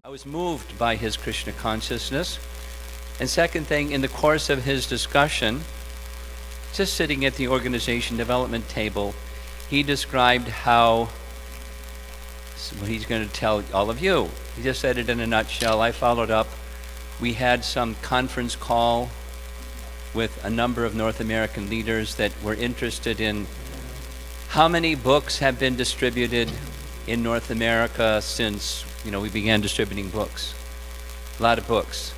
I was moved by his Krishna consciousness. And second thing, in the course of his discussion, just sitting at the organization development table, he described how, well, he's going to tell all of you. He just said it in a nutshell. I followed up. We had some conference call with a number of North American leaders that were interested in how many books have been distributed in North America since, we began distributing books. A lot of books.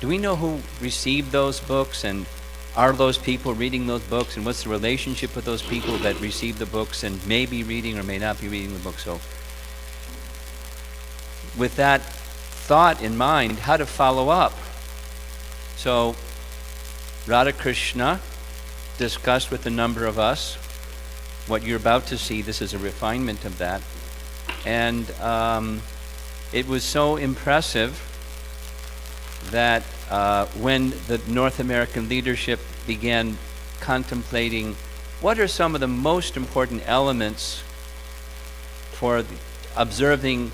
Do we know who received those books, and are those people reading those books, and what's the relationship with those people that received the books and may be reading or may not be reading the book? So with that thought in mind, how to follow up. So Radha Krishna discussed with a number of us what you're about to see. This is a refinement of that. And it was so impressive that when the North American leadership began contemplating what are some of the most important elements for observing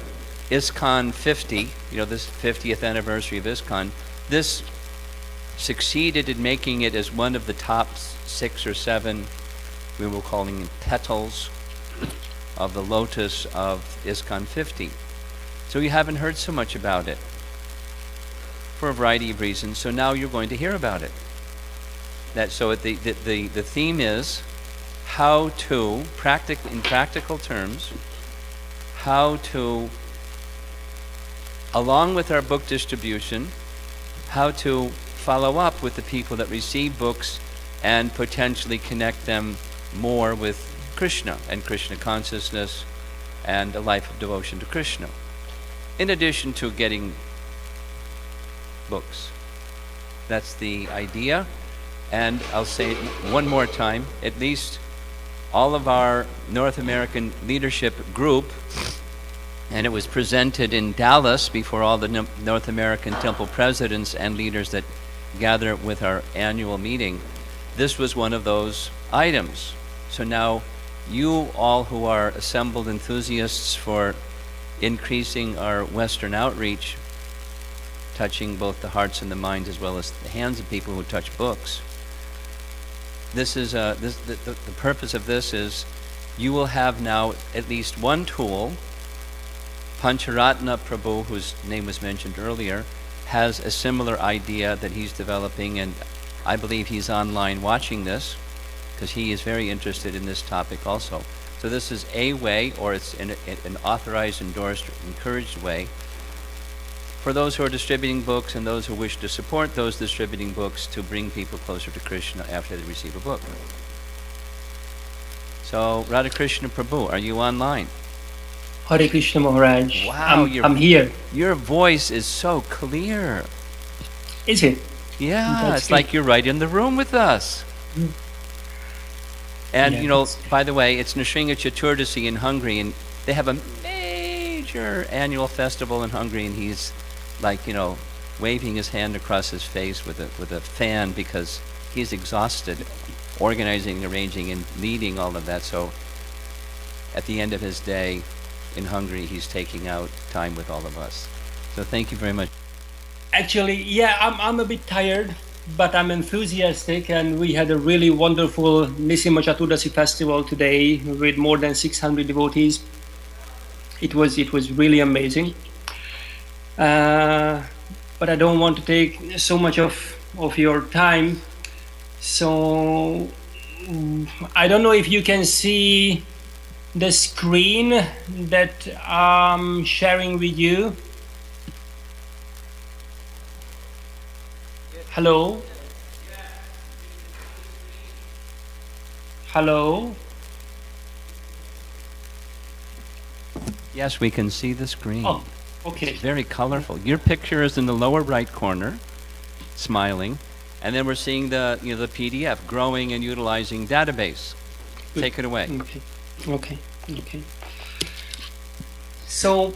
ISKCON 50, this 50th anniversary of ISKCON, this succeeded in making it as one of the top 6 or 7, we were calling it petals of the lotus of ISKCON 50. So you haven't heard so much about it for a variety of reasons. So now you're going to hear about it. The theme is how to, in practical terms, how to, along with our book distribution, how to follow up with the people that receive books and potentially connect them more with Krishna and Krishna consciousness and a life of devotion to Krishna, in addition to getting books. That's the idea. And I'll say it one more time, at least all of our North American leadership group, and it was presented in Dallas before all the North American temple presidents and leaders that gather with our annual meeting. This was one of those items. So now you all who are assembled enthusiasts for increasing our Western outreach, touching both the hearts and the minds as well as the hands of people who touch books. This is the purpose of this is you will have now at least one tool. Pancharatna Prabhu, whose name was mentioned earlier, has a similar idea that he's developing, and I believe he's online watching this because he is very interested in this topic also. So this is a way, or it's an authorized, endorsed, encouraged way for those who are distributing books and those who wish to support those distributing books to bring people closer to Krishna after they receive a book. So Radha Krishna Prabhu, are you online? Hare Krishna Maharaj. Wow, I'm here. Your voice is so clear. Is it? Yeah, That's it's good. like you're right in the room with us. Mm. And Yeah, by the way, it's Nrsimha Chaturdasi in Hungary, and they have a major annual festival in Hungary, and he's like, waving his hand across his face with a fan because he's exhausted organizing, arranging, and leading all of that. So at the end of his day in Hungary, he's taking out time with all of us. So thank you very much. Actually, yeah, I'm a bit tired, but I'm enthusiastic, and we had a really wonderful Nrsimha Chaturdasi festival today with more than 600 devotees. It was really amazing. But I don't want to take so much of your time. So I don't know if you can see the screen that I'm sharing with you. Hello? Hello? Yes, we can see the screen. Oh, okay. It's very colorful. Your picture is in the lower right corner, smiling, and then we're seeing the PDF, growing and utilizing database. Take it away. Okay. So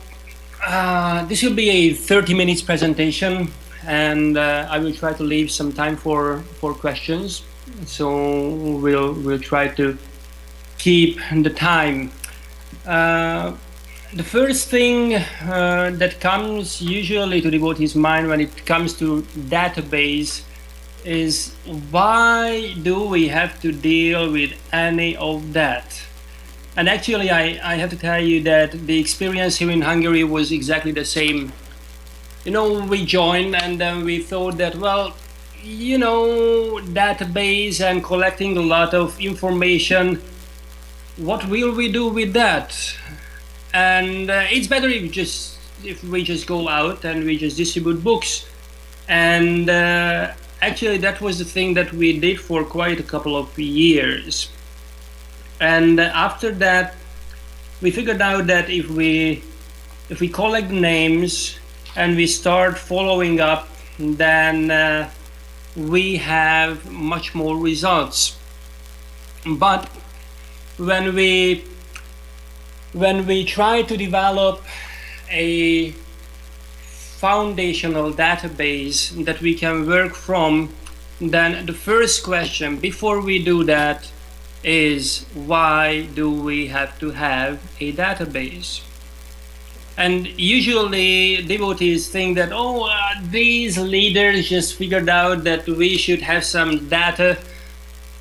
this will be a 30 minutes presentation, and I will try to leave some time for questions. So we'll try to keep the time. The first thing that comes usually to devotee's mind when it comes to database is, why do we have to deal with any of that? And actually, I have to tell you that the experience here in Hungary was exactly the same. We joined and then we thought that, well, database and collecting a lot of information, what will we do with that? And it's better if we just go out and we just distribute books. And actually, that was the thing that we did for quite a couple of years. And after that, we figured out that if we collect names and we start following up, then we have much more results. But when we try to develop a foundational database that we can work from, then the first question before we do that is, why do we have to have a database? And usually devotees think that, these leaders just figured out that we should have some data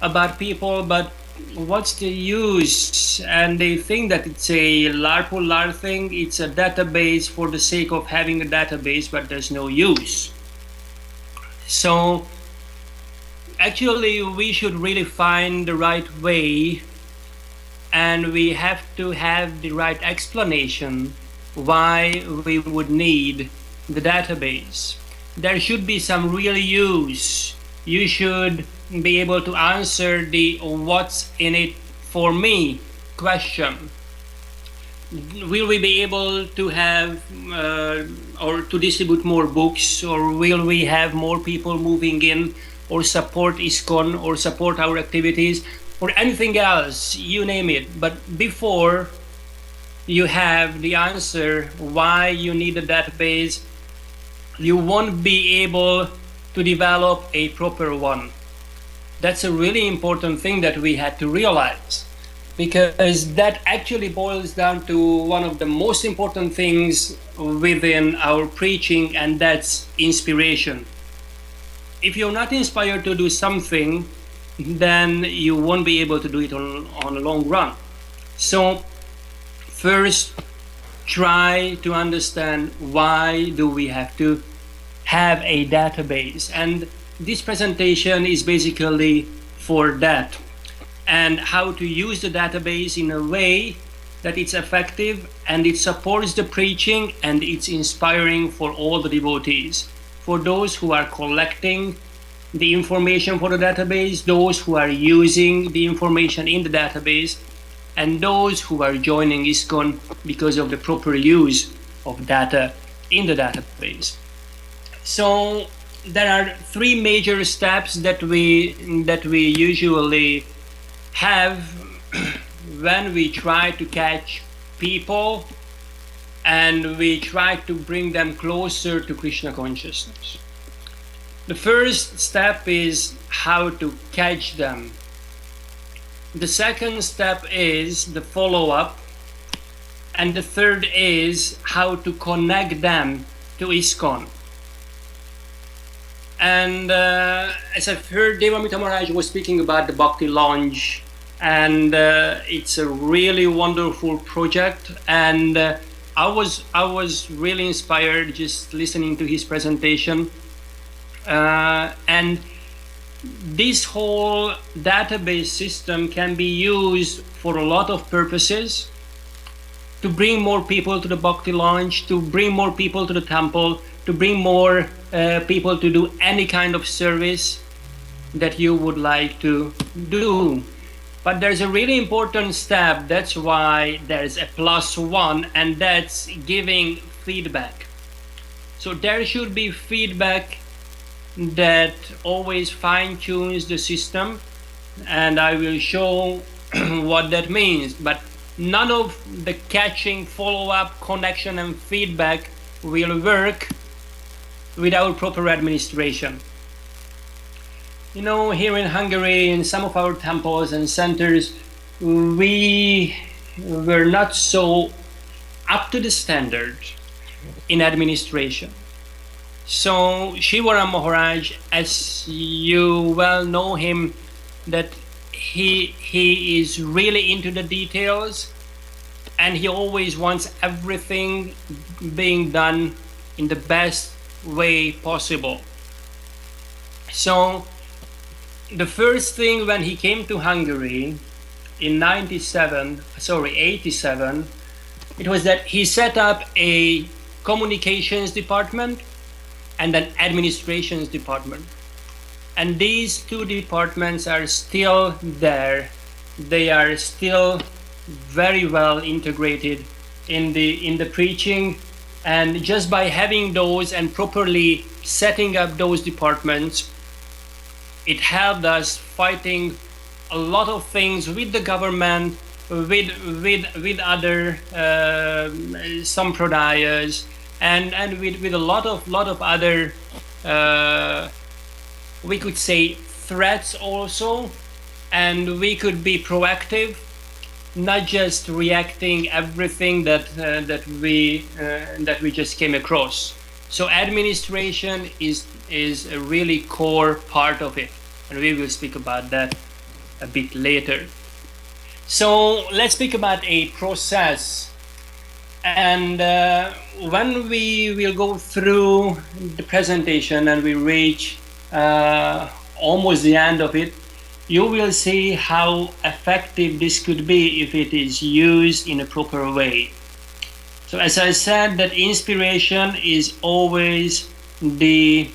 about people, but what's the use? And they think that it's a larpular thing, it's a database for the sake of having a database, but there's no use. So actually we should really find the right way, and we have to have the right explanation why we would need the database. There should be some real use. You should be able to answer the what's in it for me question. Will we be able to have or to distribute more books, or will we have more people moving in, or support ISKCON, or support our activities, or anything else, you name it. But before you have the answer why you need a database, you won't be able to develop a proper one. That's a really important thing that we had to realize, because that actually boils down to one of the most important things within our preaching, and that's inspiration. If you're not inspired to do something, then you won't be able to do it on a long run. So first, try to understand, why do we have to have a database? And this presentation is basically for that, and how to use the database in a way that it's effective and it supports the preaching and it's inspiring for all the devotees, for those who are collecting the information for the database, those who are using the information in the database, and those who are joining ISKCON because of the proper use of data in the database. So there are three major steps that we usually have when we try to catch people and we try to bring them closer to Krishna consciousness. The first step is how to catch them. The second step is the follow-up, and the third is how to connect them to ISKCON. And as I've heard, Devamita Maharaj was speaking about the Bhakti Lounge, and it's a really wonderful project, and I was really inspired just listening to his presentation. And this whole database system can be used for a lot of purposes: to bring more people to the Bhakti Lounge, to bring more people to the temple, to bring more people to do any kind of service that you would like to do. But there's a really important step. That's why there's a +1, and that's giving feedback. So there should be feedback that always fine-tunes the system, and I will show what that means. But none of the catching, follow-up, connection and feedback will work without proper administration. You know, here in Hungary, in some of our temples and centers, we were not so up to the standard in administration. So Shivaram Maharaj, as you well know him, that he is really into the details, and he always wants everything being done in the best way possible. So the first thing when he came to Hungary in 87, it was that he set up a communications department and an administrations department. And these two departments are still there. They are still very well integrated in the preaching. And just by having those and properly setting up those departments, it helped us fighting a lot of things with the government, with other sampradayas, and with a lot of other we could say threats also, and we could be proactive, not just reacting everything that we just came across. So administration is a really core part of it, and we will speak about that a bit later. So let's speak about a process. And when we will go through the presentation and we reach almost the end of it, you will see how effective this could be if it is used in a proper way. So as I said, that inspiration is always the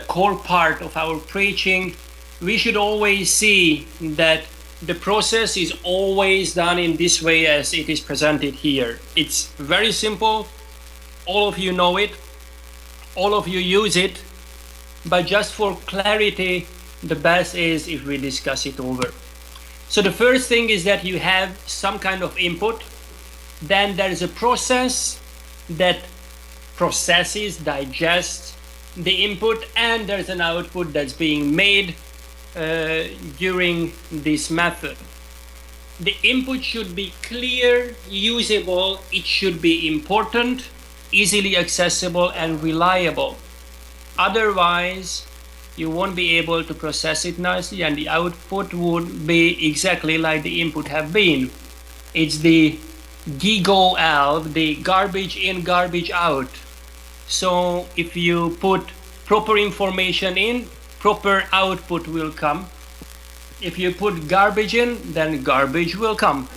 core part of our preaching. We should always see that the process is always done in this way as it is presented here. It's very simple. All of you know it. All of you use it. But just for clarity, the best is if we discuss it over. So the first thing is that you have some kind of input. Then there is a process that processes, digests the input, and there's an output that's being made during this method. The input should be clear, usable, it should be important, easily accessible, and reliable. Otherwise, you won't be able to process it nicely, and the output would be exactly like the input have been. It's the GIGO-L, the garbage in, garbage out. So if you put proper information in, proper output will come. If you put garbage in, then garbage will come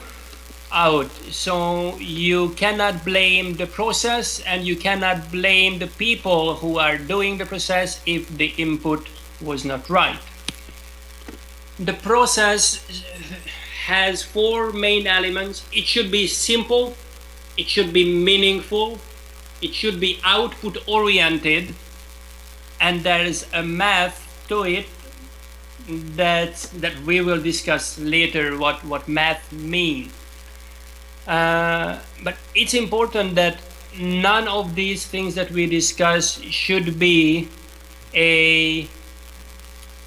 out. So you cannot blame the process, and you cannot blame the people who are doing the process if the input was not right. The process has four main elements. It should be simple, it should be meaningful, it should be output oriented, and there is a math to it that we will discuss later what math means. But it's important that none of these things that we discuss should be a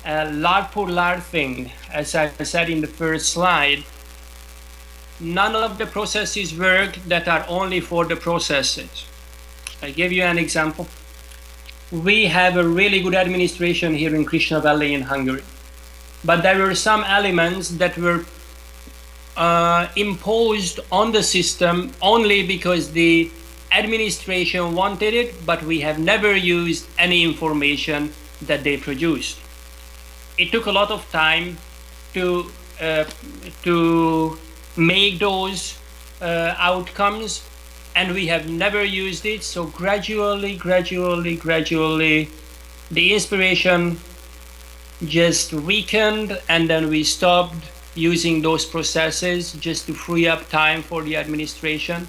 lard pour lard thing. As I said in the first slide, none of the processes work that are only for the processes. I give you an example. We have a really good administration here in Krishna Valley in Hungary. But there were some elements that were imposed on the system only because the administration wanted it, but we have never used any information that they produced. It took a lot of time to make those outcomes, and we have never used it. So gradually, the inspiration just weakened, and then we stopped using those processes just to free up time for the administration.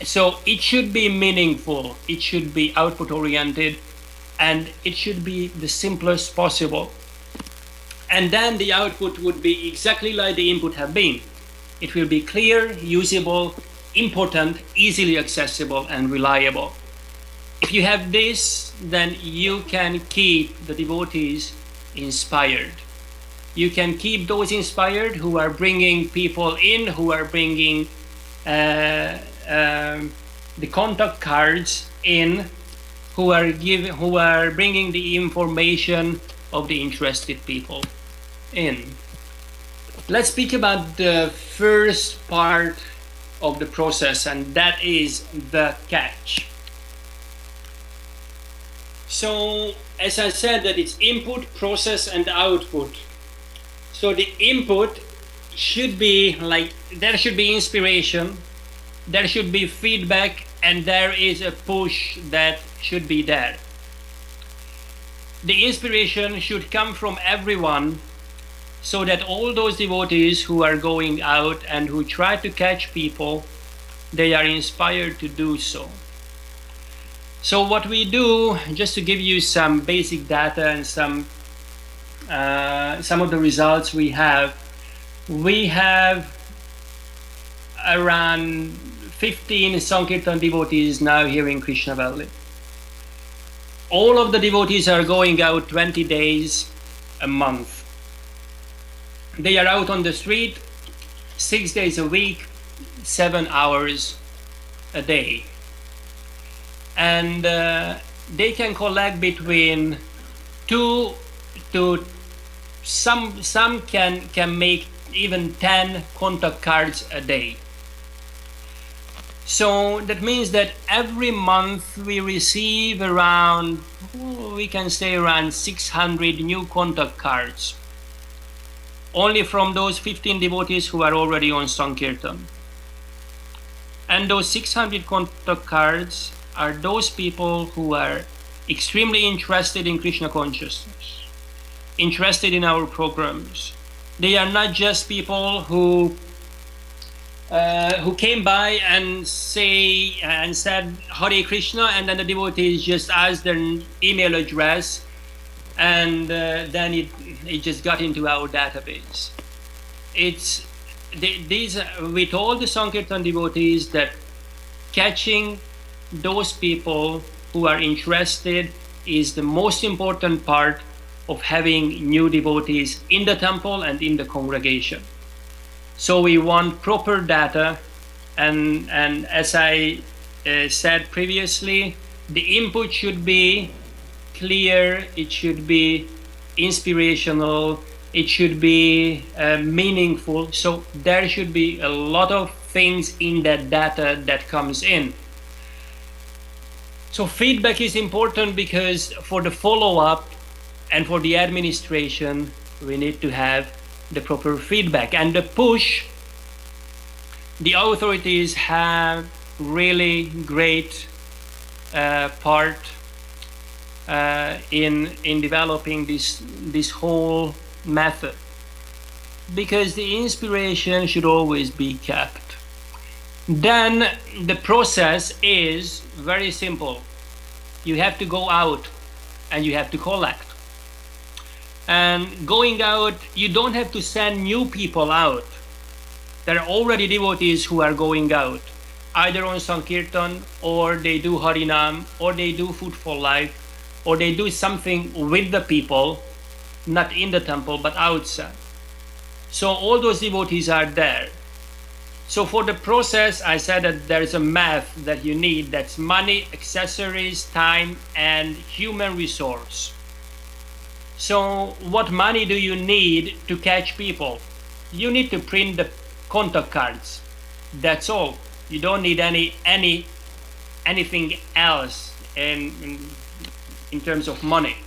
So it should be meaningful, it should be output oriented, and it should be the simplest possible. And then the output would be exactly like the input have been. It will be clear, usable, important, easily accessible, and reliable. If you have this, then you can keep the devotees inspired. You can keep those inspired who are bringing people in, who are bringing the contact cards in, who are bringing the information of the interested people in. Let's speak about the first part of the process, and that is the catch. So, as I said, that it's input, process, and output. So the input should be like, there should be inspiration, there should be feedback, and there is a push that should be there. The inspiration should come from everyone, so that all those devotees who are going out and who try to catch people, they are inspired to do so. So what we do, just to give you some basic data and some of the results we have around 15 Sankirtan devotees now here in Krishna Valley. All of the devotees are going out 20 days a month. They are out on the street 6 days a week, 7 hours a day. And they can collect between 2 to some can make even 10 contact cards a day. So that means that every month we receive around, we can say around 600 new contact cards, only from those 15 devotees who are already on Sankirtan. And those 600 contact cards are those people who are extremely interested in Krishna consciousness, interested in our programs. They are not just people who came by and said Hare Krishna, and then the devotees just asked their email address, and then it just got into our database. We told the Sankirtan devotees that catching those people who are interested is the most important part of having new devotees in the temple and in the congregation. So we want proper data, and as I said previously, the input should be clear, it should be inspirational, it should be meaningful. So there should be a lot of things in that data that comes in. So feedback is important, because for the follow-up and for the administration, we need to have the proper feedback. And the push, the authorities have really great part in developing this whole method, because the inspiration should always be kept. Then the process is very simple. You have to go out and you have to collect. And going out, you don't have to send new people out. There are already devotees who are going out, either on Sankirtan, or they do Harinam, or they do Food for Life, or they do something with the people, not in the temple, but outside. So all those devotees are there. So for the process, I said that there is a math that you need. That's money, accessories, time, and human resource. So what money do you need to catch people? You need to print the contact cards. That's all. You don't need anything else in terms of money.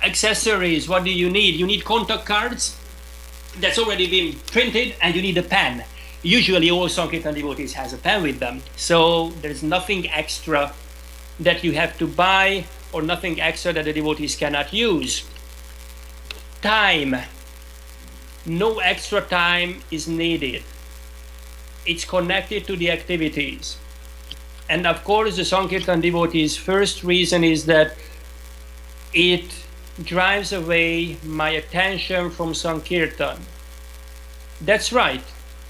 Accessories, what do you need? You need contact cards that's already been printed, and you need a pen. Usually all Sankirtan devotees has a pen with them, so there's nothing extra that you have to buy, or nothing extra that the devotees cannot use. Time. No extra time is needed. It's connected to the activities. And of course, the Sankirtan devotees' first reason is that it drives away my attention from Sankirtan. That's right.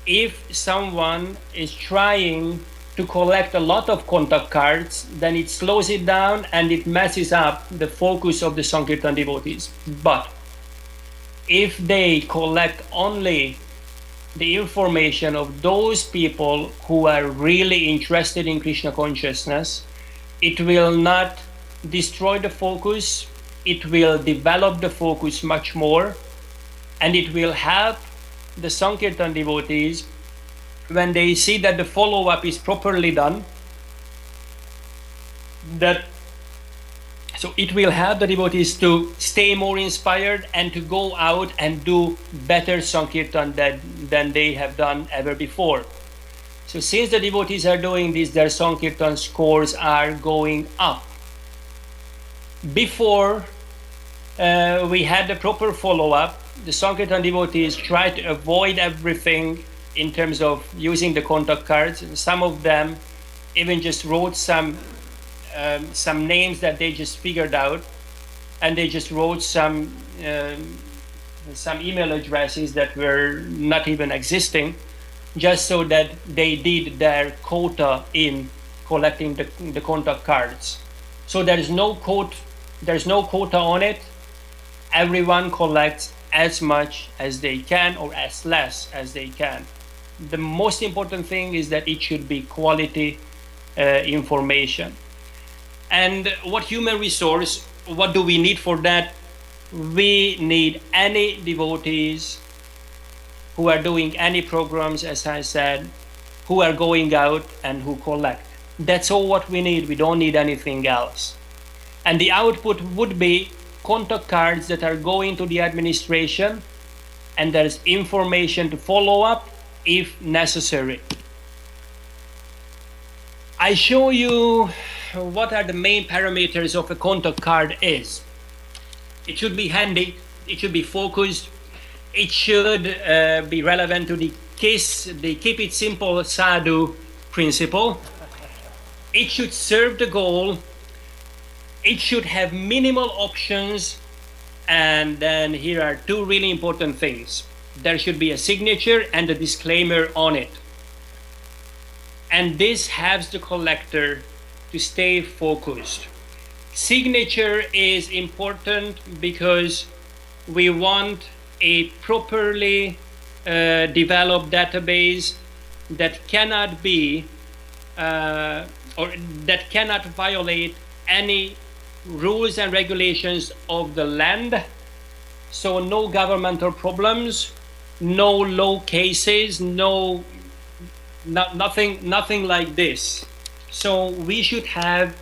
If someone is trying to collect a lot of contact cards, then it slows it down and it messes up the focus of the Sankirtan devotees. But if they collect only the information of those people who are really interested in Krishna consciousness. It will not destroy the focus, it will develop the focus much more, and it will help the Sankirtan devotees when they see that the follow-up is properly done. So it will help the devotees to stay more inspired and to go out and do better Sankirtan than they have done ever before. So since the devotees are doing this, their Sankirtan scores are going up. Before we had the proper follow-up, the Sankirtan devotees tried to avoid everything in terms of using the contact cards. Some of them even just wrote some names that they just figured out, and they just wrote some email addresses that were not even existing, just so that they did their quota in collecting the contact cards. So there's no quota on it. Everyone collects as much as they can or as less as they can. The most important thing is that it should be quality information. And what human resource, what do we need for that? We need any devotees who are doing any programs, as I said, who are going out and who collect. That's all what we need. We don't need anything else. And the output would be contact cards that are going to the administration, and there's information to follow up if necessary. I show you what are the main parameters of a contact card is. It should be handy, it should be focused, it should be relevant to the KISS, the Keep It Simple Sadhu principle. It should serve the goal, it should have minimal options, and then here are two really important things. There should be a signature and a disclaimer on it. And this helps the collector to stay focused. Signature is important because we want a properly developed database that cannot be or that cannot violate any rules and regulations of the land. So no governmental problems, no low cases, nothing like this. So we should have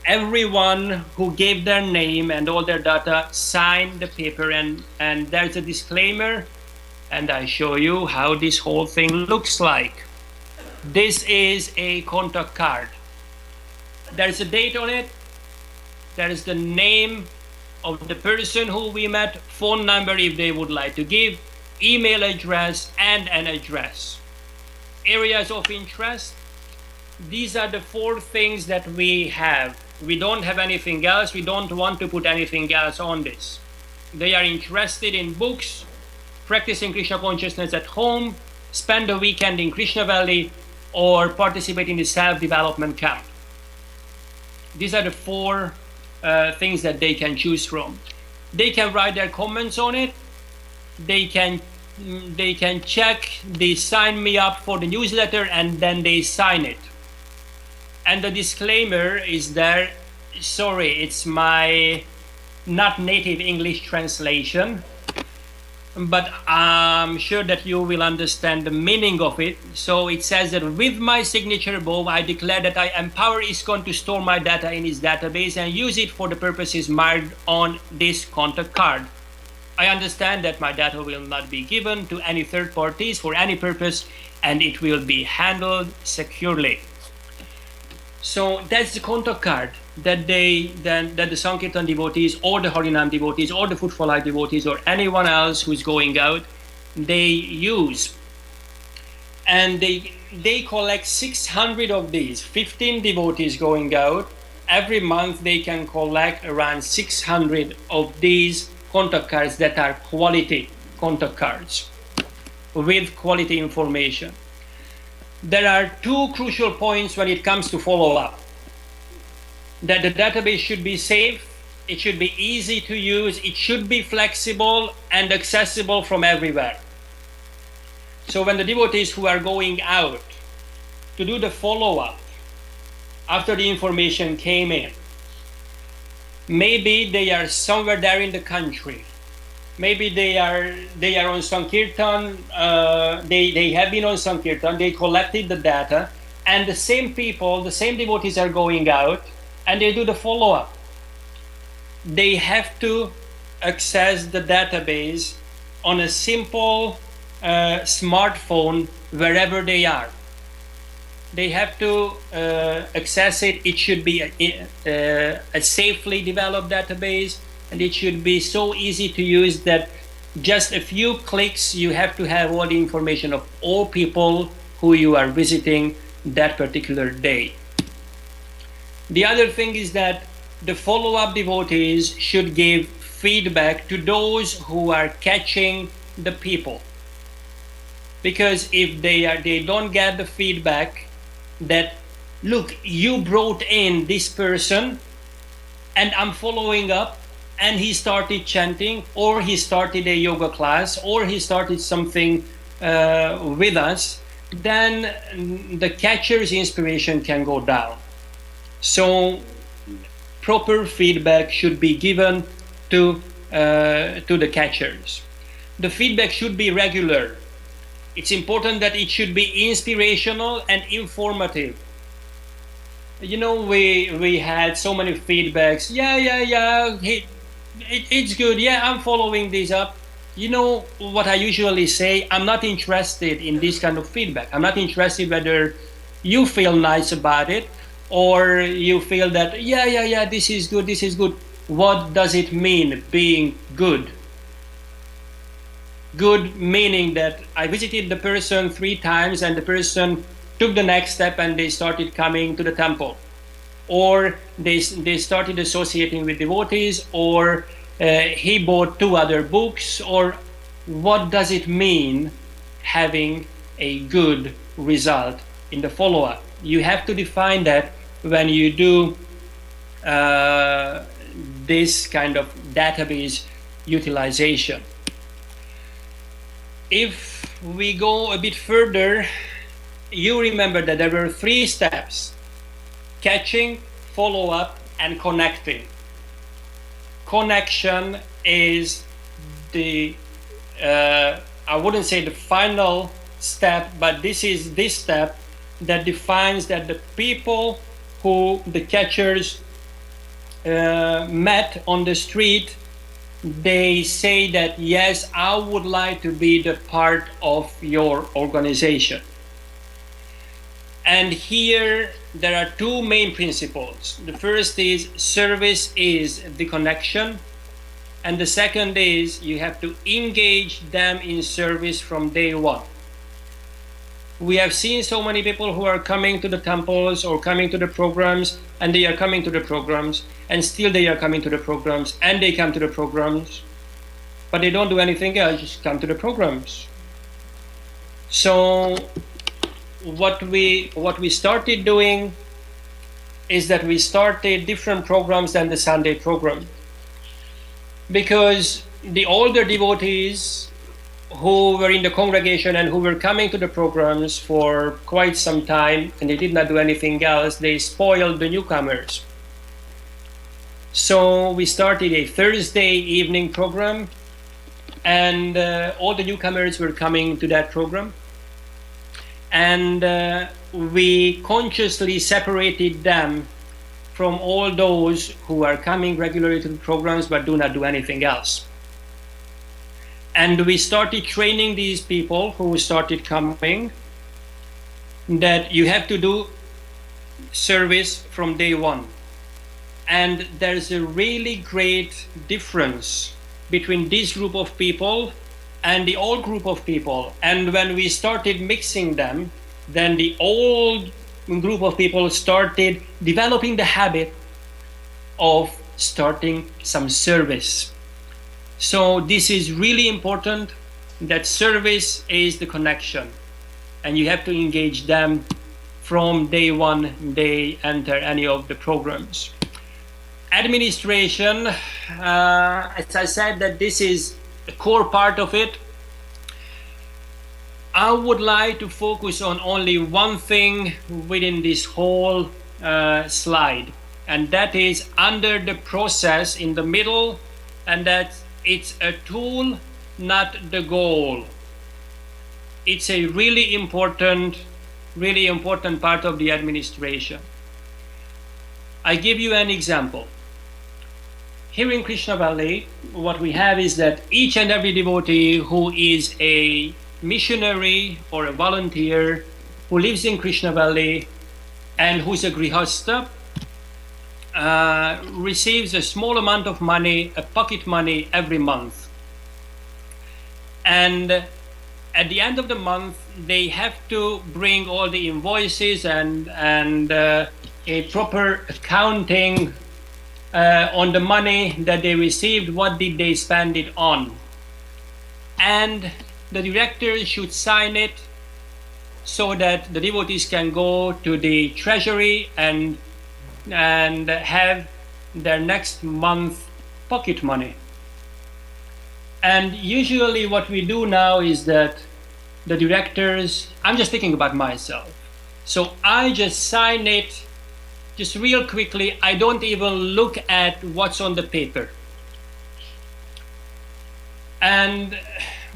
everyone who gave their name and all their data sign the paper, and there's a disclaimer, and I show you how this whole thing looks like. This is a contact card. There's a date on it, there is the name of the person who we met, phone number if they would like to give, email address, and an address. Areas of interest, these are the 4 things that we have. We don't have anything else. We don't want to put anything else on this. They are interested in books, practicing Krishna consciousness at home, spend a weekend in Krishna Valley, or participate in the self-development camp. These are the 4 things that they can choose from. They can write their comments on it. They can check, they sign me up for the newsletter, and then they sign it. And the disclaimer is there. Sorry, it's my not native English translation, but I'm sure that you will understand the meaning of it. So it says that with my signature above, I declare that I empower ISKCON to store my data in its database and use it for the purposes marked on this contact card. I understand that my data will not be given to any third parties for any purpose, and it will be handled securely. So that's the contact card that the Sankirtan devotees or the Harinam devotees or the Footfall Light devotees or anyone else who's going out, they use. And they collect 600 of these. 15 devotees going out. Every month they can collect around 600 of these contact cards that are quality contact cards with quality information. There are 2 crucial points when it comes to follow-up. That the database should be safe, it should be easy to use, it should be flexible and accessible from everywhere. So when the devotees who are going out to do the follow-up after the information came in, maybe they are somewhere there in the country, maybe they are on Sankirtan, they have been on Sankirtan, they collected the data, and the same people, the same devotees are going out and they do the follow-up. They have to access the database on a simple smartphone wherever they are. They have to access it. It should be a safely developed database, and it should be so easy to use that just a few clicks you have to have all the information of all people who you are visiting that particular day. The other thing is that the follow-up devotees should give feedback to those who are catching the people, because if they don't get the feedback that, look, you brought in this person and I'm following up, and he started chanting, or he started a yoga class, or he started something with us, then the catcher's inspiration can go down. So proper feedback should be given to the catchers. The feedback should be regular. It's important that it should be inspirational and informative. You know, we had so many feedbacks. Yeah, it's good. Yeah, I'm following this up. You know what I usually say? I'm not interested in this kind of feedback. I'm not interested whether you feel nice about it or you feel that, yeah, this is good, this is good. What does it mean, being good? Good meaning that I visited the person 3 times and the person took the next step and they started coming to the temple, or they started associating with devotees, or he bought 2 other books, or what does it mean having a good result in the follow-up? You have to define that when you do this kind of database utilization. If we go a bit further, you remember that there were 3 steps: catching, follow-up, and connecting. Connection is the, I wouldn't say the final step, but this is this step that defines that the people who the catchers met on the street, they say that, yes, I would like to be the part of your organization. And here there are 2 main principles. The first is service is the connection, and the second is you have to engage them in service from day one. We have seen so many people who are coming to the temples or coming to the programs, and they are coming to the programs, and still they are coming to the programs, and they come to the programs, but they don't do anything else, just come to the programs. So what we started doing is that we started different programs than the Sunday program, because the older devotees who were in the congregation and who were coming to the programs for quite some time and they did not do anything else, they spoiled the newcomers. So we started a Thursday evening program, and all the newcomers were coming to that program, and we consciously separated them from all those who are coming regularly to the programs but do not do anything else. And we started training these people who started coming that you have to do service from day one. And there's a really great difference between this group of people and the old group of people. And when we started mixing them, then the old group of people started developing the habit of starting some service. So this is really important, that service is the connection, and you have to engage them from day one they enter any of the programs. Administration, as I said, that this is a core part of it. I would like to focus on only one thing within this whole slide, and that is under the process in the middle, and that it's a tool, not the goal. It's a really important part of the administration. I give you an example. Here in Krishna Valley, what we have is that each and every devotee who is a missionary or a volunteer who lives in Krishna Valley and who's a grihastha receives a small amount of money, a pocket money, every month. And at the end of the month, they have to bring all the invoices and a proper accounting on the money that they received, what did they spend it on. And the directors should sign it so that the devotees can go to the treasury and have their next month pocket money. And usually what we do now is that the directors, I'm just thinking about myself, so I just sign it just real quickly. I don't even look at what's on the paper. And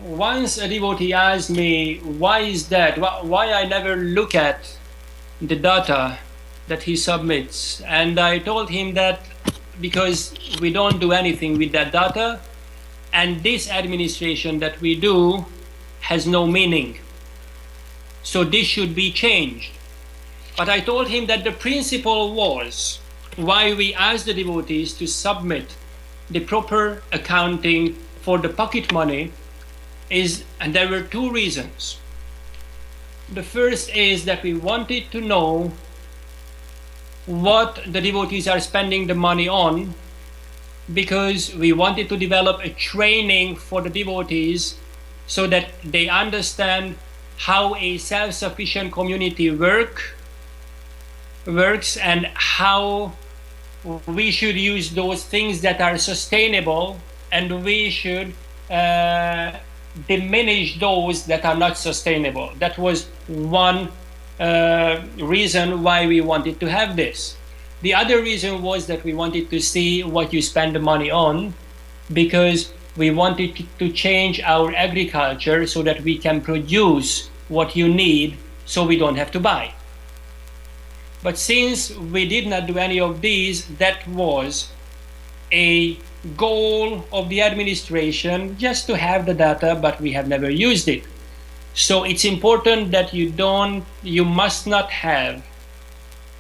once a devotee asked me, why is that? Why I never look at the data that he submits? And I told him that because we don't do anything with that data, and this administration that we do has no meaning. So this should be changed. But I told him that the principle was why we asked the devotees to submit the proper accounting for the pocket money is, and there were two reasons. The first is that we wanted to know what the devotees are spending the money on, because we wanted to develop a training for the devotees so that they understand how a self-sufficient community works and how we should use those things that are sustainable, and we should diminish those that are not sustainable. That was one reason why we wanted to have this. The other reason was that we wanted to see what you spend the money on, because we wanted to change our agriculture so that we can produce what you need so we don't have to buy. But since we did not do any of these, that was a goal of the administration, just to have the data, but we have never used it. So it's important that you must not have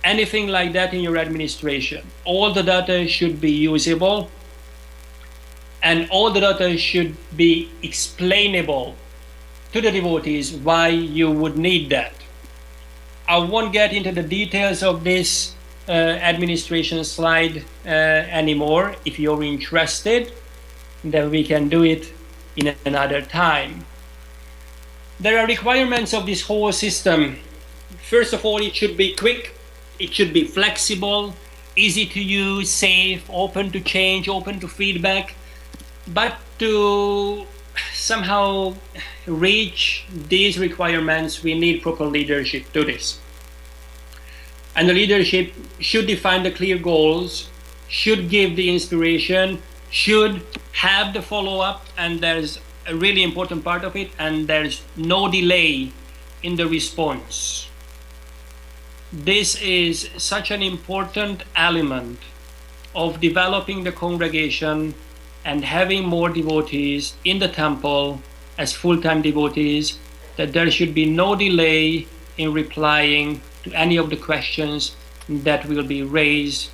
anything like that in your administration. All the data should be usable, and all the data should be explainable to the devotees why you would need that. I won't get into the details of this administration slide anymore. If you're interested, then we can do it in another time. There are requirements of this whole system. First of all, it should be quick, it should be flexible, easy to use, safe, open to change, open to feedback. But to somehow reach these requirements, we need proper leadership to this. And the leadership should define the clear goals, should give the inspiration, should have the follow-up, and there's a really important part of it, and there's no delay in the response. This is such an important element of developing the congregation and having more devotees in the temple as full-time devotees, that there should be no delay in replying to any of the questions that will be raised,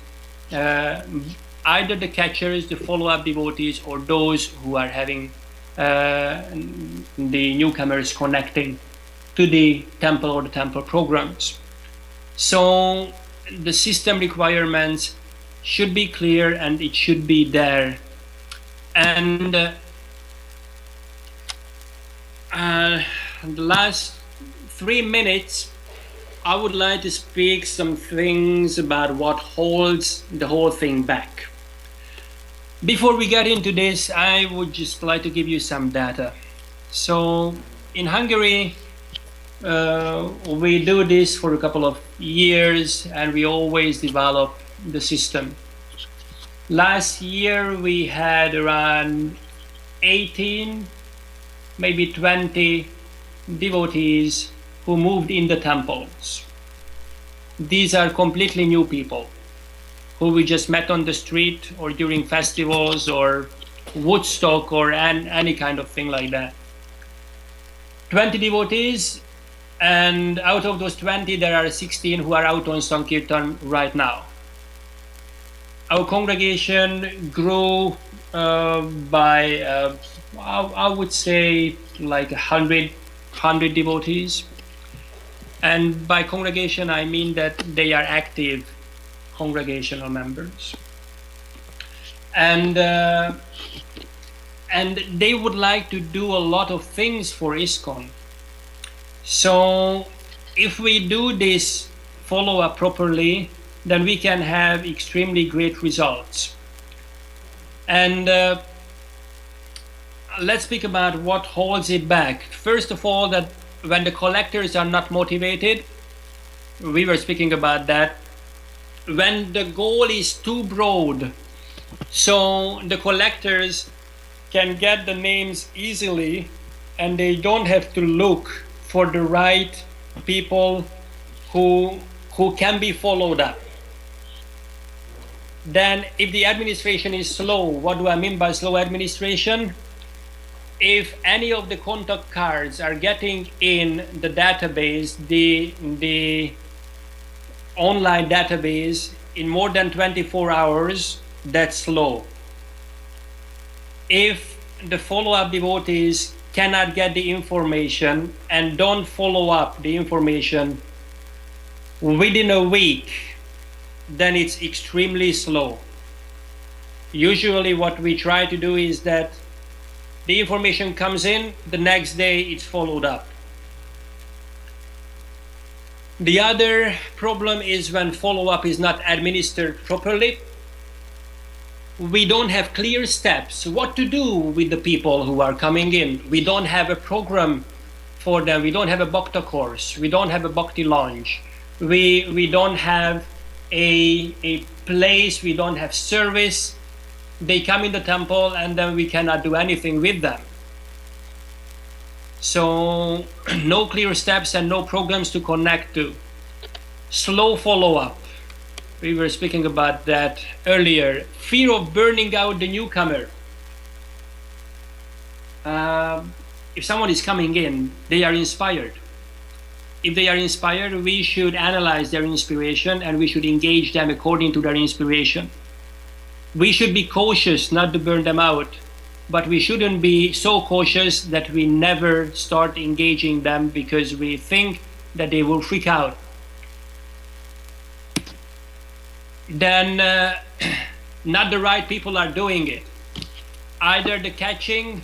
either the catchers, the follow-up devotees, or those who are having the newcomers connecting to the temple or the temple programs. So the system requirements should be clear, and it should be there. And the last 3 minutes, I would like to speak some things about what holds the whole thing back. Before we get into this, I would just like to give you some data. So in Hungary, we do this for a couple of years, and we always develop the system. Last year we had around 18, maybe 20 devotees who moved in the temples. These are completely new people who we just met on the street or during festivals or Woodstock or any kind of thing like that. 20 devotees, and out of those 20 there are 16 who are out on Sankirtan right now. Our congregation grew by I would say like 100 devotees, and by congregation I mean that they are active congregational members, and they would like to do a lot of things for ISKCON. So if we do this follow-up properly, then we can have extremely great results. And let's speak about what holds it back. First of all, that when the collectors are not motivated, we were speaking about that, when the goal is too broad, so the collectors can get the names easily and they don't have to look for the right people who can be followed up. Then if the administration is slow, what do I mean by slow administration? If any of the contact cards are getting in the database, the online database, in more than 24 hours, that's slow. If the follow-up devotees cannot get the information and don't follow up the information within a week, then it's extremely slow. Usually what we try to do is that the information comes in, the next day it's followed up. The other problem is when follow-up is not administered properly. We don't have clear steps what to do with the people who are coming in. We don't have a program for them. We don't have a Bhakta course. We don't have a Bhakti lounge. We don't have a place. We don't have service. They come in the temple and then we cannot do anything with them. So no clear steps and no programs to connect to. Slow follow-up. We were speaking about that earlier. Fear of burning out the newcomer. If someone is coming in, they are inspired. If they are inspired, we should analyze their inspiration and we should engage them according to their inspiration. We should be cautious not to burn them out, but we shouldn't be so cautious that we never start engaging them because we think that they will freak out. Then not the right people are doing it. Either the catching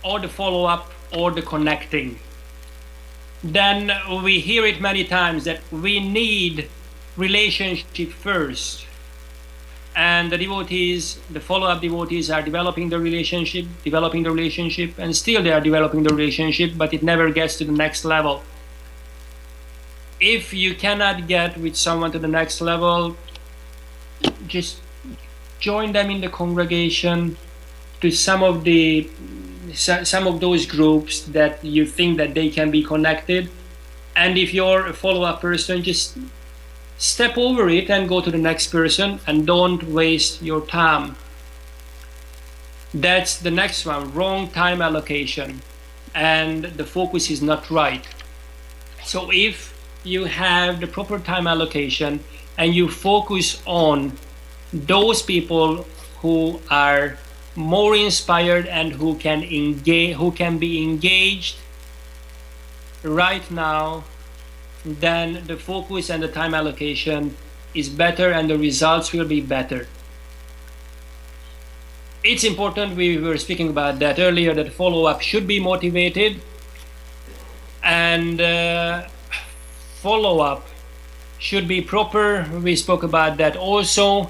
or the follow-up or the connecting. Then we hear it many times that we need relationship first. And the devotees, the follow-up devotees are developing the relationship, and still they are developing the relationship, but it never gets to the next level. If you cannot get with someone to the next level, just join them in the congregation to some of those groups that you think that they can be connected. And if you're a follow-up person, just step over it and go to the next person and don't waste your time. That's the next one, wrong time allocation, and the focus is not right. So if you have the proper time allocation and you focus on those people who are more inspired and who can be engaged right now, then the focus and the time allocation is better and the results will be better. It's important, we were speaking about that earlier, that follow-up should be motivated, and follow-up should be proper. We spoke about that also.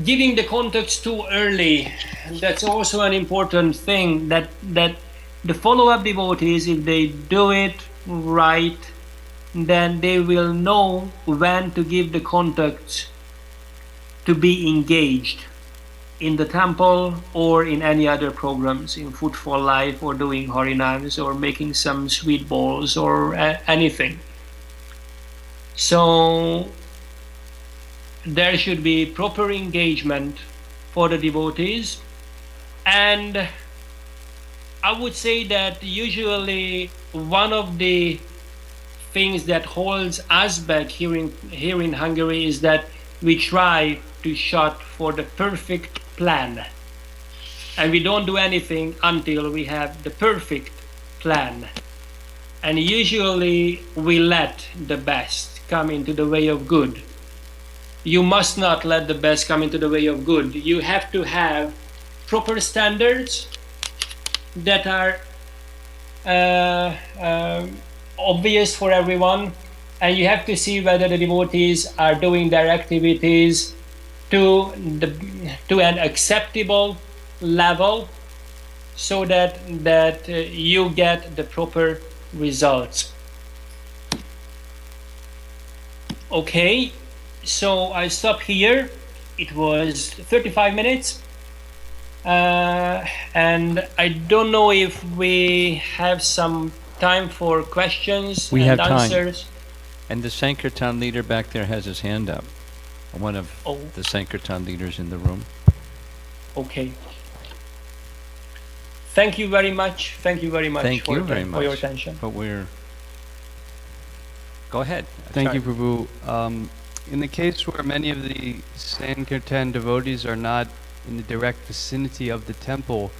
Giving the contacts too early, that's also an important thing, that the follow-up devotees, if they do it right, then they will know when to give the contacts to be engaged in the temple or in any other programs, in Food for Life or doing harinams or making some sweet balls or anything. So there should be proper engagement for the devotees. And I would say that usually one of the things that holds us back here in Hungary is that we try to shot for the perfect plan. And we don't do anything until we have the perfect plan. And usually we let the best come into the way of good. You must not let the best come into the way of good. You have to have proper standards that are obvious for everyone, and you have to see whether the devotees are doing their activities to an acceptable level, so that you get the proper results. Okay, so I stop here. It was 35 minutes. And I don't know if we have some time for questions We and have time. answers. And the Sankirtan leader back there has his hand up. One of the Sankirtan leaders in the room. Okay. Thank you very much. Thank you very much. Thank you very much for your attention. But go ahead. Thank you, Prabhu. In the case where many of the Sankirtan devotees are not in the direct vicinity of the temple,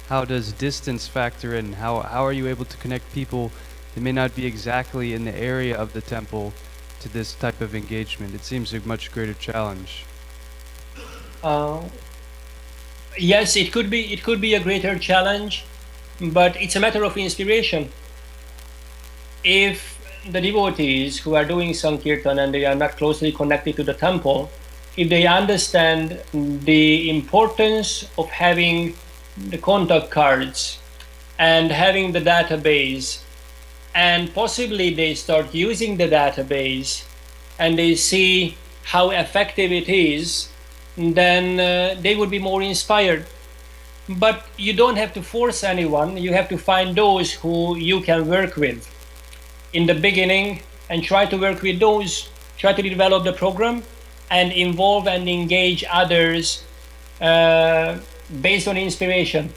how does distance factor in? How are you able to connect people that may not be exactly in the area of the temple to this type of engagement? It seems a much greater challenge. Yes, it could be a greater challenge, but it's a matter of inspiration. If the devotees who are doing Sankirtan and they are not closely connected to the temple, if they understand the importance of having the contact cards and having the database, and possibly they start using the database and they see how effective it is, then they would be more inspired. But you don't have to force anyone. You have to find those who you can work with in the beginning and try to work with those, try to develop the program and involve and engage others based on inspiration.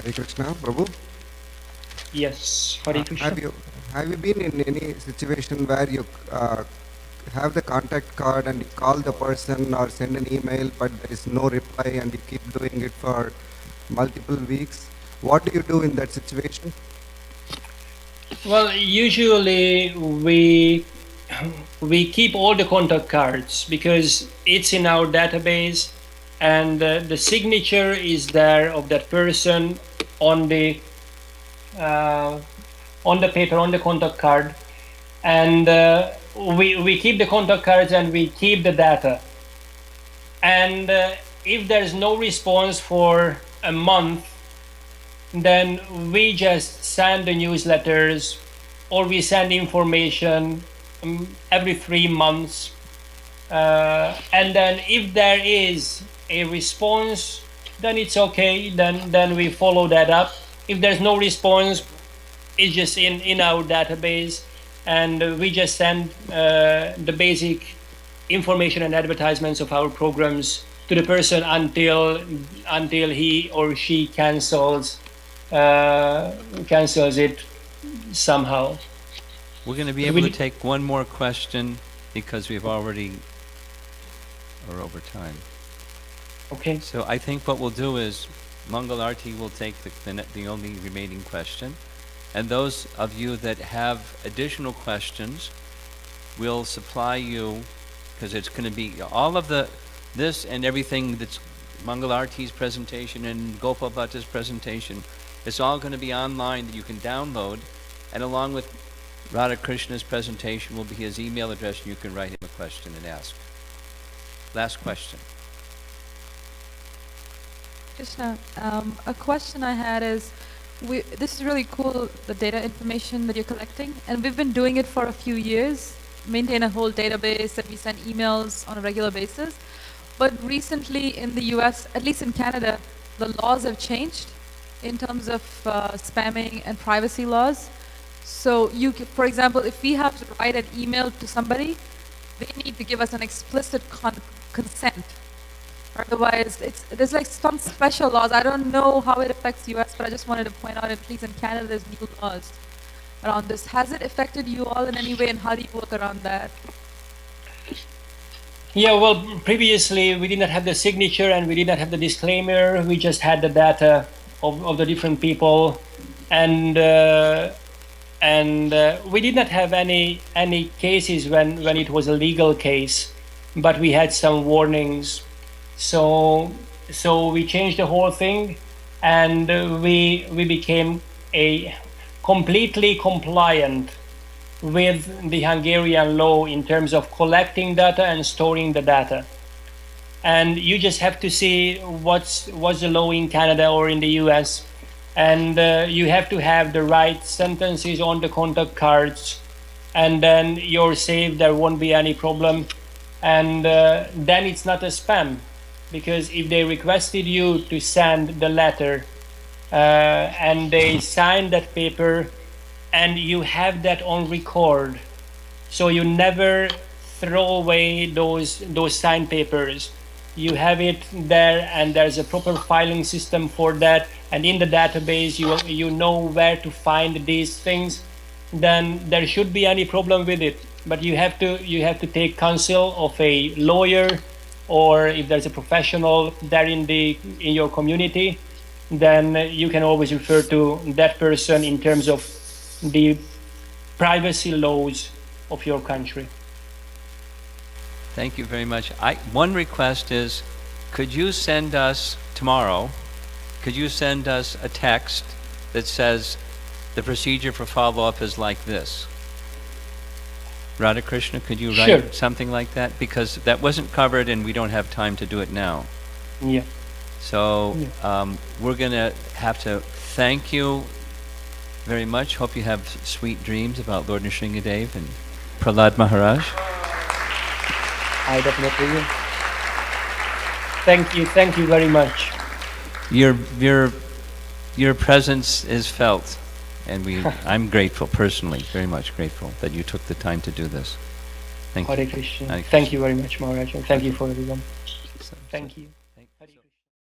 Hare Krishna, Prabhu. Yes, Hare Krishna. Have you been in any situation where you have the contact card and you call the person or send an email, but there is no reply and you keep doing it for multiple weeks? What do you do in that situation? Well, usually we keep all the contact cards because it's in our database, and the signature is there of that person on the paper, on the contact card, and we keep the contact cards and we keep the data. And if there's no response for a month, then we just send the newsletters or we send information every 3 months. And then if there is a response, then it's okay, then we follow that up. If there's no response, it's just in our database, and we just send the basic information and advertisements of our programs to the person until he or she cancels it somehow. We're going to be able to take one more question because we've already are over time. Okay. So I think what we'll do is Mangal Arti will take the only remaining question. And those of you that have additional questions, we'll supply you, because it's going to be all of this and everything that's Mangal Arti's presentation and Gopal Bhatta's presentation. It's all going to be online that you can download, and along with Radha Krishna's presentation will be his email address, and you can write him a question and ask. Last question. Krishna, a question I had is, this is really cool, the data information that you're collecting, and we've been doing it for a few years, maintain a whole database, and we send emails on a regular basis. But recently in the US, at least in Canada, the laws have changed in terms of spamming and privacy laws. So for example, if we have to write an email to somebody, they need to give us an explicit consent. Otherwise, there's like some special laws. I don't know how it affects US, but I just wanted to point out, at least in Canada, there's new laws around this. Has it affected you all in any way, and how do you work around that? Yeah, well, previously we did not have the signature and we did not have the disclaimer. We just had the data of the different people, and we did not have any cases when it was a legal case, but we had some warnings. So we changed the whole thing, and we became a completely compliant with the Hungarian law in terms of collecting data and storing the data. And you just have to see what's the law in Canada or in the US, and you have to have the right sentences on the contact cards, and then you're safe. There won't be any problem, and then it's not a spam, because if they requested you to send the letter and they signed that paper, and you have that on record, so you never throw away those signed papers. You have it there, and there's a proper filing system for that, and in the database you know where to find these things. Then there should be any problem with it, but you have to take counsel of a lawyer, or if there's a professional there in your community, then you can always refer to that person in terms of the privacy laws of your country. Thank you very much. One request is, could you send us tomorrow, could you send us a text that says the procedure for follow-up is like this? Radha Krishna, could you write Sure. something like that? Because that wasn't covered and we don't have time to do it now. Yeah. So we're going to have to thank you very much. Hope you have sweet dreams about Lord Nrsingadev and Prahlad Maharaj. I definitely will. Thank you very much. Your presence is felt, and I'm grateful, personally, very much grateful that you took the time to do this. Thank you. Hare Krishna. Hare Thank you very much, Maharaj, and thank you for everyone. Thank you.